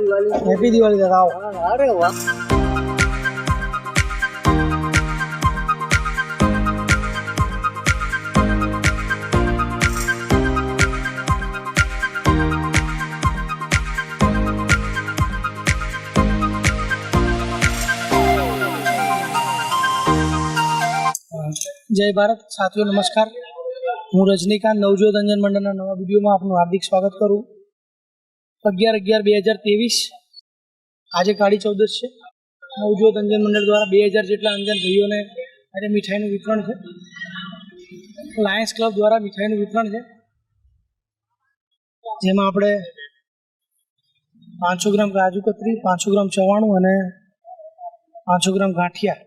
Happy Diwali दादा आओ। अरे वाह जय भारत साथियों, नमस्कार। हूँ रजनीकांत नवजोत अंजन मंडळના નવા વિડીયોમાં આપનું હાર્દિક સ્વાગત કરું। 11/11/2023 આજે કાળી ચૌદશ છે। નવજોત અંજન મંડળ દ્વારા 2000 જેટલા અંજન ભાઈઓને આજે મીઠાઈનું વિતરણ છે। લાયન્સ ક્લબ દ્વારા મીઠાઈનું વિતરણ છે, જેમાં આપણે 500 ગ્રામ કાજુ કતરી, 500 ગ્રામ ચવાણું અને 500 ગ્રામ ગાંઠિયા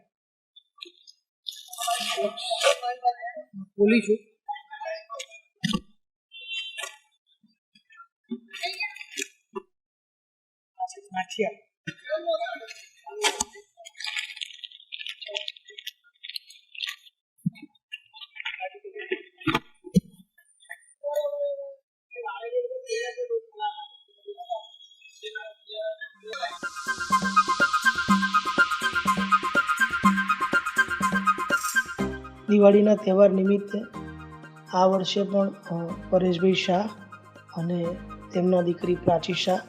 બોલી છું। ગાંઠિયા દિવાળીના તહેવાર નિમિત્તે આ વર્ષે પણ પરેશભાઈ શાહ અને તેમના દીકરી પ્રાચી શાહ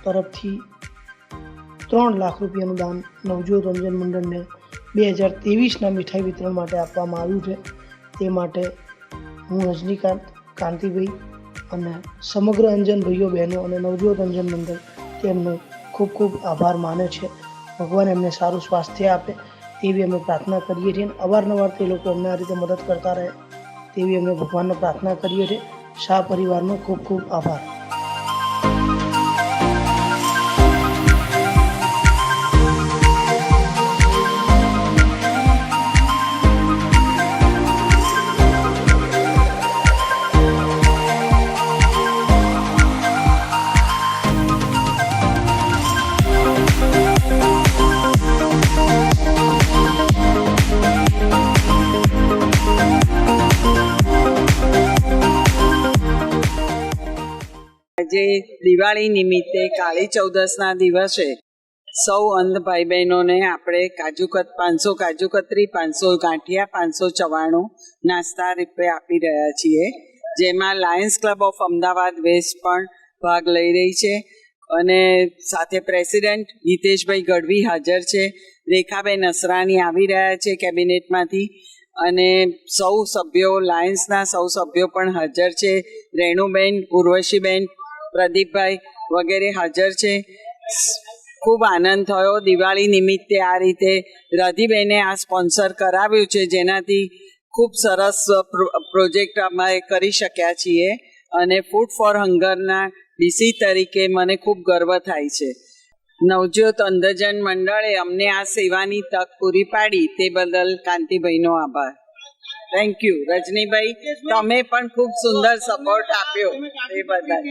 તરફથી 3 લાખ રૂપિયાનું દાન નવજોત અંજન મંડળને 2023ના મીઠાઈ વિતરણ માટે આપવામાં આવ્યું છે। તે માટે હું રજનીકાંત કાંતિભાઈ અને સમગ્ર અંજન ભાઈઓ બહેનો અને નવજોત અંજન મંડળ તેમનો ખૂબ ખૂબ આભાર માને છે। ભગવાન એમને સારું સ્વાસ્થ્ય આપે તેવી અમે પ્રાર્થના કરીએ છીએ। અવારનવાર તે લોકો અમને આ રીતે મદદ કરતા રહે તેવી અમે ભગવાનને પ્રાર્થના કરીએ છીએ। શાહ પરિવારનો ખૂબ ખૂબ આભાર। આજે દિવાળી નિમિત્તે કાળી ચૌદશના દિવસે સૌ અંધ ભાઈ બહેનોને આપણે 500 કાજુ કતરી, 500 ગાંઠિયા, 500 ચવાણું નાસ્તા રૂપે આપી રહ્યા છીએ, જેમાં Lions Club of Ahmedabad west પણ ભાગ લઈ રહી છે અને સાથે પ્રેસિડેન્ટ હિતેશભાઈ ગઢવી હાજર છે। રેખાબેન અસરાની આવી રહ્યા છે કેબિનેટમાંથી અને સૌ સભ્યો, લાયન્સના સૌ સભ્યો પણ હાજર છે। રેણુબેન, ઉર્વશીબેન, પ્રદીપભાઈ વગેરે હાજર છે। ખૂબ આનંદ થયો દિવાળી નિમિત્તે। આ રીતે રાધીબેને આ સ્પોન્સર કરાવ્યું છે, જેનાથી ખૂબ સરસ પ્રોજેક્ટ અમે કરી શક્યા છીએ અને ફૂડ ફોર હંગરના ડીસી તરીકે મને ખૂબ ગર્વ થાય છે। નવજોત અંધજન મંડળે અમને આ સેવાની તક પૂરી પાડી તે બદલ કાંતિભાઈનો આભાર। થેન્ક યુ રજનીભાઈ, તમે પણ ખૂબ સુંદર સપોર્ટ આપ્યો એ બદલ।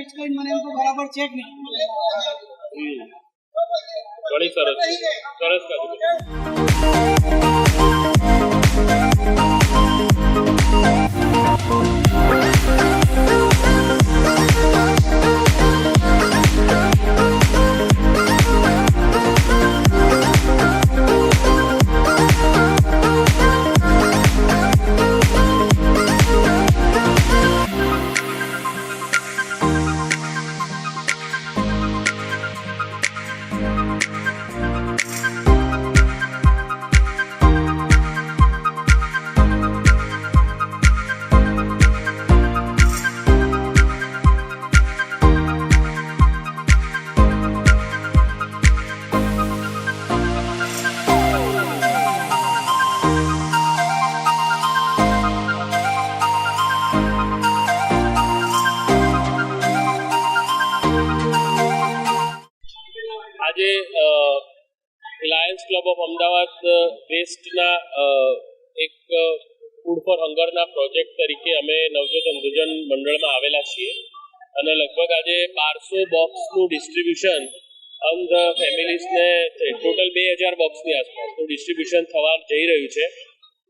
ઘણી સરસ સરસ આજે લાયન્સ ક્લબ ઓફ અમદાવાદ વેસ્ટના એક ફૂડ ફોર હંગરના પ્રોજેક્ટ તરીકે અમે નવજોત અંધજન મંડળમાં આવેલા છીએ અને લગભગ આજે 1200 બોક્સનું ડિસ્ટ્રીબ્યુશન અંધ ફેમિલીઝને ટોટલ 2000 બોક્સની આસપાસનું ડિસ્ટ્રીબ્યુશન થવા જઈ રહ્યું છે।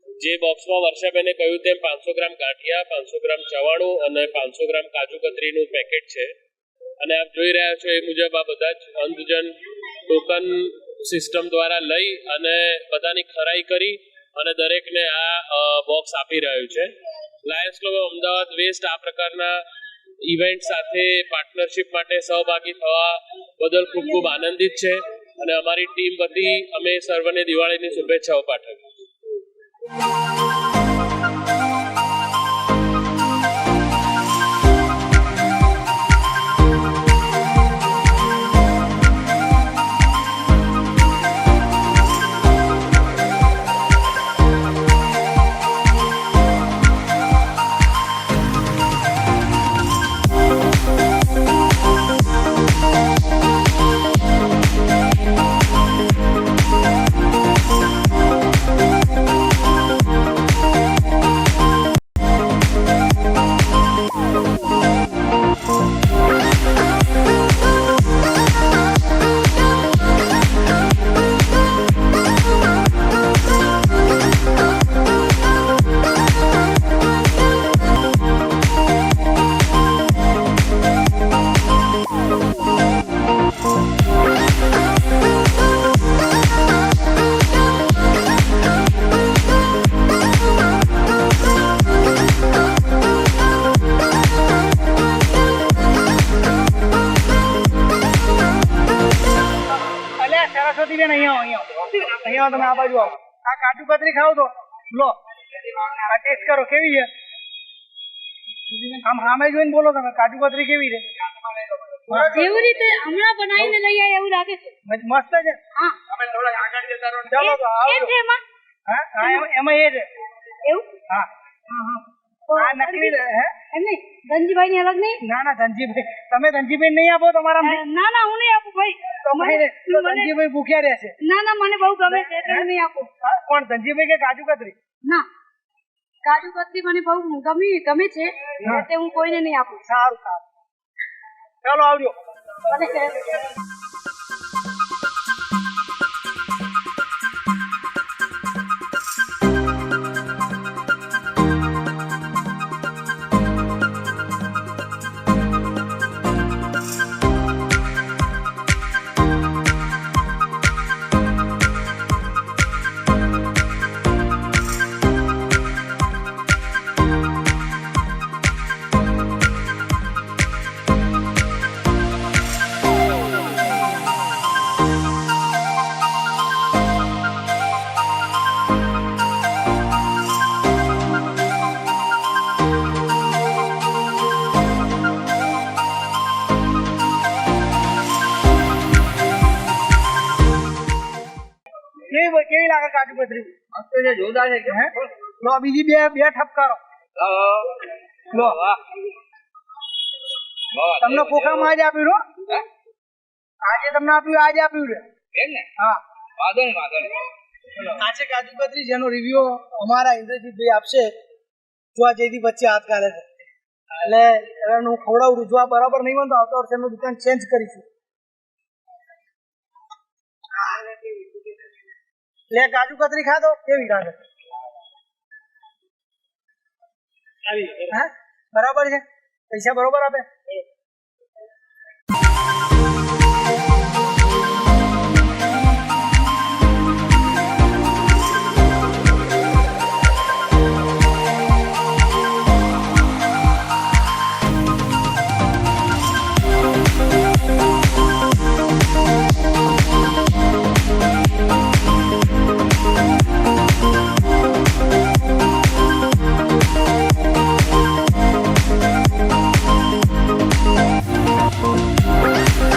જે બોક્સમાં વર્ષાબેને કહ્યું તેમ 500 ગ્રામ ગાંઠિયા, 500 ગ્રામ ચવાણું અને 500 ગ્રામ કાજુ કતરીનું પેકેટ છે। અને આપ જોઈ રહ્યા છો એ મુજબ આ બધા જ અંધજન ટોકન સિસ્ટમ દ્વારા લઈ અને બધાની ખરાઈ કરી અને દરેકને આ બોક્સ આપી રહ્યું છે. Lions Club of Ahmedabad west આ પ્રકારના ઇવેન્ટ સાથે પાર્ટનરશિપ માટે સહભાગી થવા બદલ ખૂબ ખૂબ આનંદિત છે અને અમારી ટીમ વતી અમે સર્વને દિવાળીની શુભેચ્છાઓ પાઠવીએ. સરસ્વતીબેન અહીંયા તમે આ બાજુ આવો. આ કાજુ કતરી ખાવ તો લો, આ ટેસ્ટ કરો કેવી છે. આમ સામે જોઈને બોલો તમે, કાજુ કતરી કેવી છે? જેવી રીતે હમણાં બનાવીને લઈ આવ્યા એવું લાગે છે. મસ્ત છે. હા, અમે થોડા આગળ જતા રહો. ચાલો તો કેમ આવજો. છે એમાં? હા એમાં એ છે. એવું? હા તો આ નકલી હે? એમ નહીં, ધનજીભાઈ ની અલગ નહીં? ના ધનજીભાઈ, તમે ધનજીભાઈ નહીં આપો તમારા ના ના, હું નહીં આપું ભાઈ. ધનજીભાઈ ભૂખ્યા રહેશે. ના મને બહુ ગમે છે એટલે હું નહીં આપું. કોણ, ધનજીભાઈ કે કાજુ કતરી? ના, કાજુ કતરી મને બહુ ગમે છે એટલે હું કોઈને નહીં આપું. સારું ચાલો આવજો. કેવી લાગે કાજુ કતરી? જોરદાર છે. લો બીજી બે ઠપ કરો. લો તમને ખોખામાં આજે આપ્યું રો, આજે તમને આપ્યું, આજે આપ્યું રે એમ ને? હા, વાંધો નહીં. આ છે કાજુ કતરી જેનો રિવ્યુ અમારા ઇન્દ્રજીતભાઈ આપશે. જો આ જેથી વચ્ચે હાથ કાઢે છે એટલે હું ખવડાવું છું. જો આ બરાબર નહીં બનતો આવતા વર્ષે એનું દુકાન ચેન્જ કરીશું. લે કાજુ કતરી ખાધો કેવી લાગે? હા બરાબર છે. પૈસા બરોબર આપે? Thank you.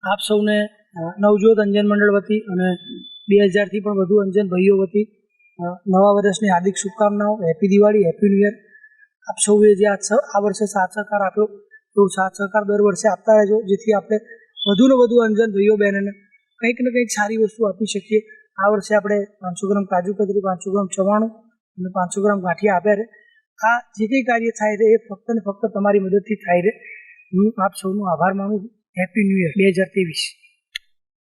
આપ સૌને નવજોત અંજન મંડળ વતી અને 2000થી પણ વધુ અંજન ભાઈઓ વતી નવા વર્ષની હાર્દિક શુભકામનાઓ. Happy Diwali, happy new year. આપ સૌએ જે આ વર્ષે સાથ સહકાર આપ્યો તો સાથ સહકાર દર વર્ષે આપતા રહેજો, જેથી આપણે વધુને વધુ અંજન ભાઈઓ બહેનોને કંઈક ને કંઈક સારી વસ્તુ આપી શકીએ. આ વર્ષે આપણે 500 ગ્રામ કાજુ કતરી, 500 ગ્રામ ચવાણું અને 500 ગ્રામ ગાંઠિયા આપ્યા રહે. આ જે કંઈ કાર્ય થાય છે એ ફક્ત ને ફક્ત તમારી મદદથી થાય છે. હું આપ સૌનો આભાર માનું છું. Happy new year 2023.